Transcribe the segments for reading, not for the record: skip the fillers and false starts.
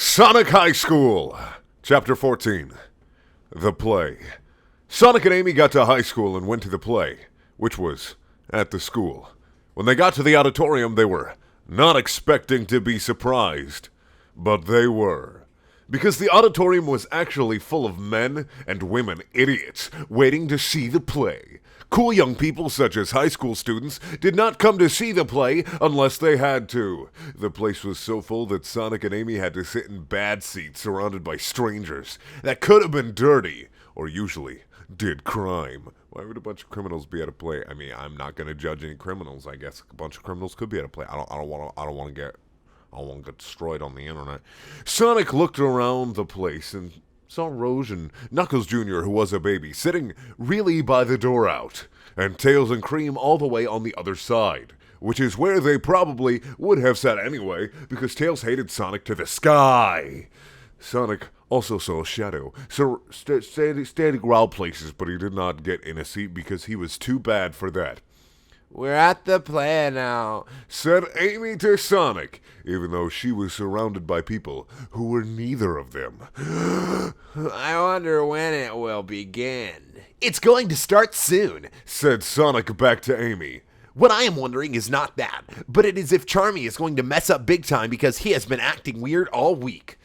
Sonic High School, Chapter 14, The Play. Sonic and Amy got to high school and went to the play, which was at the school. When they got to the auditorium, they were not expecting to be surprised, but they were. Because the auditorium was actually full of men and women idiots waiting to see the play. Cool young people such as high school students did not come to see the play unless they had to. The place was so full that Sonic and Amy had to sit in bad seats surrounded by strangers that could have been dirty, or usually did crime. Why would a bunch of criminals be at a play? I mean, I'm not going to judge any criminals. I guess a bunch of criminals could be at a play. I don't want to get destroyed on the internet. Sonic looked around the place and saw Rouge and Knuckles Jr., who was a baby, sitting really by the door out, and Tails and Cream all the way on the other side, which is where they probably would have sat anyway, because Tails hated Sonic to the sky. Sonic also saw Shadow, so standing around places, but he did not get in a seat because he was too bad for that. "We're at the play now," said Amy to Sonic, even though she was surrounded by people who were neither of them. "I wonder when it will begin." "It's going to start soon," said Sonic back to Amy. "What I am wondering is not that, but it is if Charmy is going to mess up big time because he has been acting weird all week.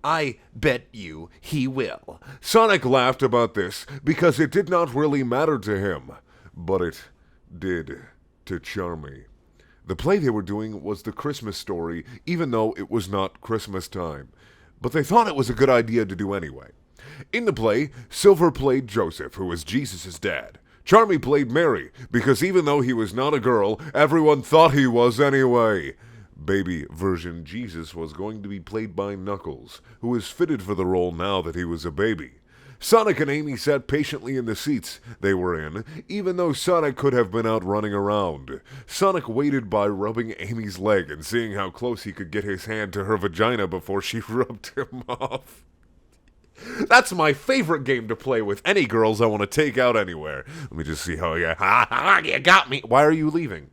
I bet you he will." Sonic laughed about this because it did not really matter to him, but it did to Charmy. The play they were doing was The Christmas Story, even though it was not Christmas time. But they thought it was a good idea to do anyway. In the play, Silver played Joseph, who was Jesus' dad. Charmy played Mary, because even though he was not a girl, everyone thought he was anyway. Baby version Jesus was going to be played by Knuckles, who was fitted for the role now that he was a baby. Sonic and Amy sat patiently in the seats they were in, even though Sonic could have been out running around. Sonic waited by rubbing Amy's leg and seeing how close he could get his hand to her vagina before she rubbed him off. That's my favorite game to play with any girls I want to take out anywhere. Let me just see how you got me. Why are you leaving?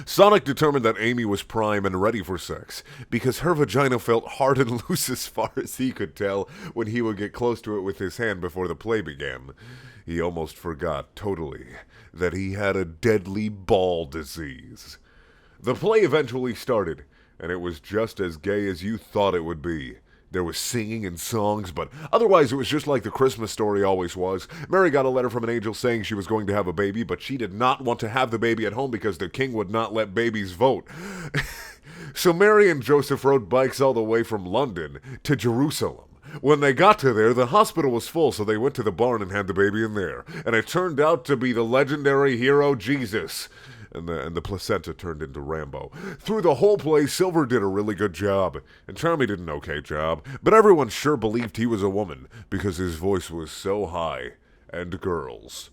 Sonic determined that Amy was prime and ready for sex, because her vagina felt hard and loose as far as he could tell when he would get close to it with his hand before the play began. He almost forgot, totally, that he had a deadly ball disease. The play eventually started, and it was just as gay as you thought it would be. There was singing and songs, but otherwise it was just like The Christmas Story always was. Mary got a letter from an angel saying she was going to have a baby, but she did not want to have the baby at home because the king would not let babies vote. So Mary and Joseph rode bikes all the way from London to Jerusalem. When they got to there, the hospital was full, so they went to the barn and had the baby in there. And it turned out to be the legendary hero Jesus. And the placenta turned into Rambo. Through the whole play, Silver did a really good job, and Charmy did an okay job, but everyone sure believed he was a woman, because his voice was so high, and girls.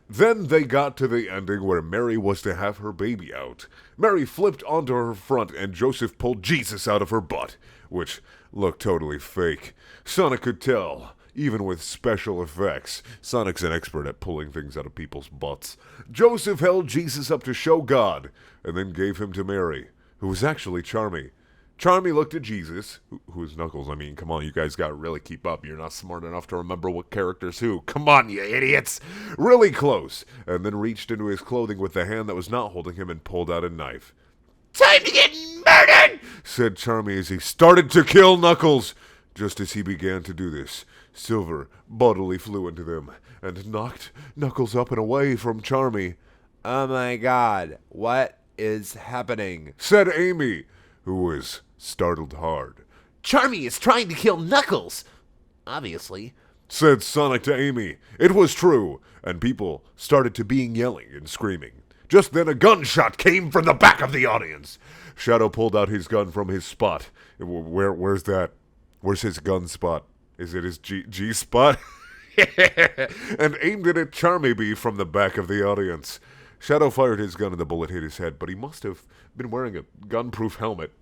Then they got to the ending where Mary was to have her baby out. Mary flipped onto her front, and Joseph pulled Jesus out of her butt, which looked totally fake. Sonic could tell. Even with special effects, Sonic's an expert at pulling things out of people's butts. Joseph held Jesus up to show God, and then gave him to Mary, who was actually Charmy. Charmy looked at Jesus, who is Knuckles. I mean, come on, you guys gotta really keep up. You're not smart enough to remember what character's who. Come on, you idiots! Really close, and then reached into his clothing with the hand that was not holding him and pulled out a knife. "Time to get murdered!" said Charmy as he started to kill Knuckles. Just as he began to do this, Silver bodily flew into them and knocked Knuckles up and away from Charmy. "Oh my God, what is happening?" said Amy, who was startled hard. "Charmy is trying to kill Knuckles, obviously," said Sonic to Amy. It was true, and people started to being yelling and screaming. Just then a gunshot came from the back of the audience. Shadow pulled out his gun from his spot. Where's that? Where's his gun spot? Is it his G spot? And aimed it at Charmy from the back of the audience. Shadow fired his gun and the bullet hit his head, but he must have been wearing a gun-proof helmet.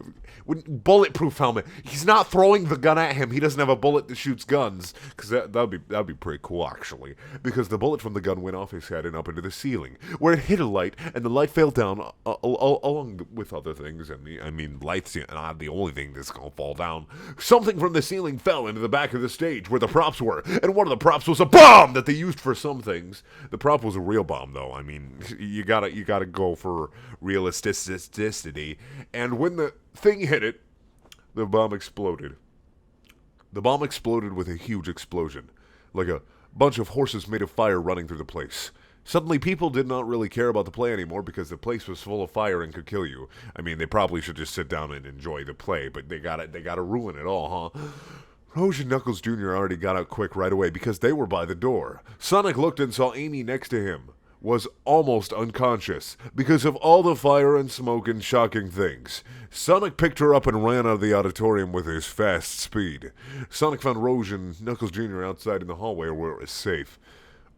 Bulletproof helmet. He's not throwing the gun at him. He doesn't have a bullet that shoots guns. Because that'd be pretty cool, actually. Because the bullet from the gun went off his head and up into the ceiling, where it hit a light, and the light fell down along with other things. And lights are not the only thing that's gonna fall down. Something from the ceiling fell into the back of the stage where the props were, and one of the props was a bomb that they used for some things. The prop was a real bomb, though. I mean, you gotta go for realisticity. And when the thing hit it, the bomb exploded. The bomb exploded with a huge explosion, like a bunch of horses made of fire running through the place. Suddenly, people did not really care about the play anymore because the place was full of fire and could kill you. I mean, they probably should just sit down and enjoy the play, but they gotta ruin it all, huh? Rouge and Knuckles Jr. already got out quick right away because they were by the door. Sonic looked and saw Amy next to him was almost unconscious because of all the fire and smoke and shocking things. Sonic picked her up and ran out of the auditorium with his fast speed. Sonic found Rouge and Knuckles Jr. outside in the hallway where it was safe.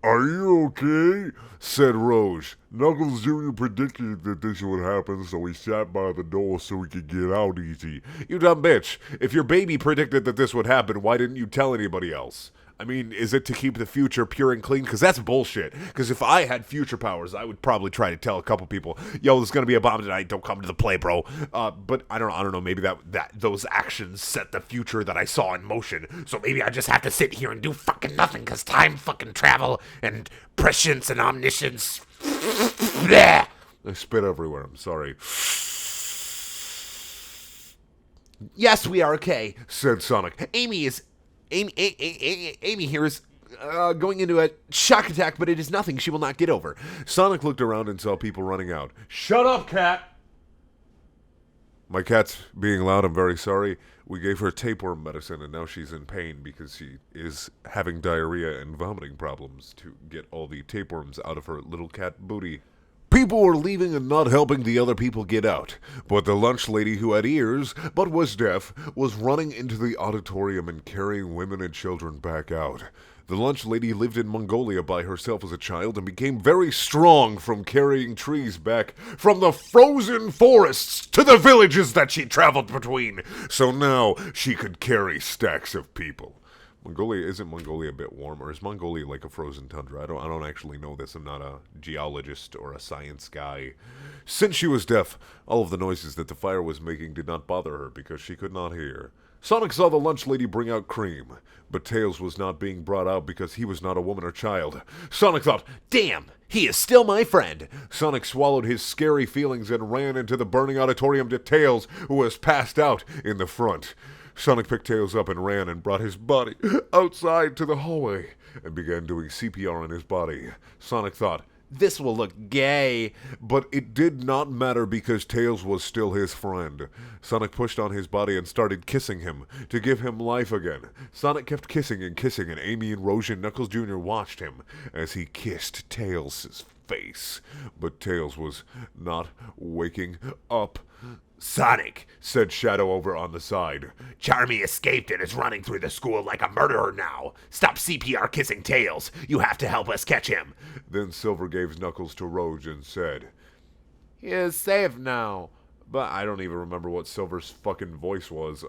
"Are you okay?" said Rouge. "Knuckles Jr. predicted that this would happen, so he sat by the door so he could get out easy." "You dumb bitch. If your baby predicted that this would happen, why didn't you tell anybody else?" I mean, is it to keep the future pure and clean? Because that's bullshit. Because if I had future powers, I would probably try to tell a couple people, "Yo, there's gonna be a bomb tonight. Don't come to the play, bro." But I don't know. Maybe that those actions set the future that I saw in motion. So maybe I just have to sit here and do fucking nothing. Because time fucking travel and prescience and omniscience. Bleh. I spit everywhere. I'm sorry. Yes, we are okay, said Sonic. Amy here is going into a shock attack, but it is nothing she will not get over. Sonic looked around and saw people running out. "Shut up, cat!" "My cat's being loud. I'm very sorry. We gave her tapeworm medicine, and now she's in pain because she is having diarrhea and vomiting problems to get all the tapeworms out of her little cat booty." People were leaving and not helping the other people get out, but the lunch lady who had ears but was deaf was running into the auditorium and carrying women and children back out. The lunch lady lived in Mongolia by herself as a child and became very strong from carrying trees back from the frozen forests to the villages that she traveled between, so now she could carry stacks of people. Isn't Mongolia a bit warmer? Is Mongolia like a frozen tundra? I don't actually know this. I'm not a geologist or a science guy. Since she was deaf, all of the noises that the fire was making did not bother her because she could not hear. Sonic saw the lunch lady bring out cream, but Tails was not being brought out because he was not a woman or child. Sonic thought, "Damn, he is still my friend." Sonic swallowed his scary feelings and ran into the burning auditorium to Tails, who was passed out in the front. Sonic picked Tails up and ran and brought his body outside to the hallway and began doing CPR on his body. Sonic thought, "This will look gay." But it did not matter because Tails was still his friend. Sonic pushed on his body and started kissing him to give him life again. Sonic kept kissing, and Amy and Rouge and Knuckles Jr. watched him as he kissed Tails' face. But Tails was not waking up. "Sonic," said Shadow over on the side. "Charmy escaped and is running through the school like a murderer now. Stop CPR kissing Tails. You have to help us catch him." Then Silver gave Knuckles to Rouge and said, "He is safe now." But I don't even remember what Silver's fucking voice was.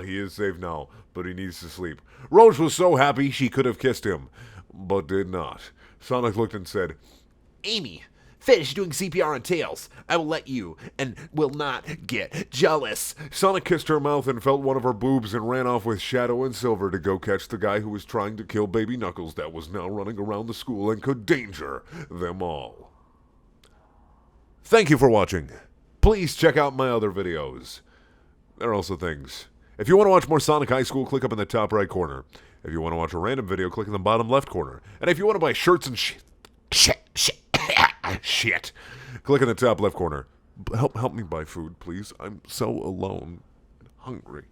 He is safe now, but he needs to sleep. Rouge was so happy she could have kissed him, but did not. Sonic looked and said, "Amy, finish doing CPR on Tails. I will let you and will not get jealous." Sonic kissed her mouth and felt one of her boobs and ran off with Shadow and Silver to go catch the guy who was trying to kill baby Knuckles that was now running around the school and could danger them all. Thank you for watching. Please check out my other videos. There are also things. If you want to watch more Sonic High School, click up in the top right corner. If you want to watch a random video, click in the bottom left corner. And if you want to buy shirts and shit, click in the top left corner. Help me buy food, please. I'm so alone and hungry.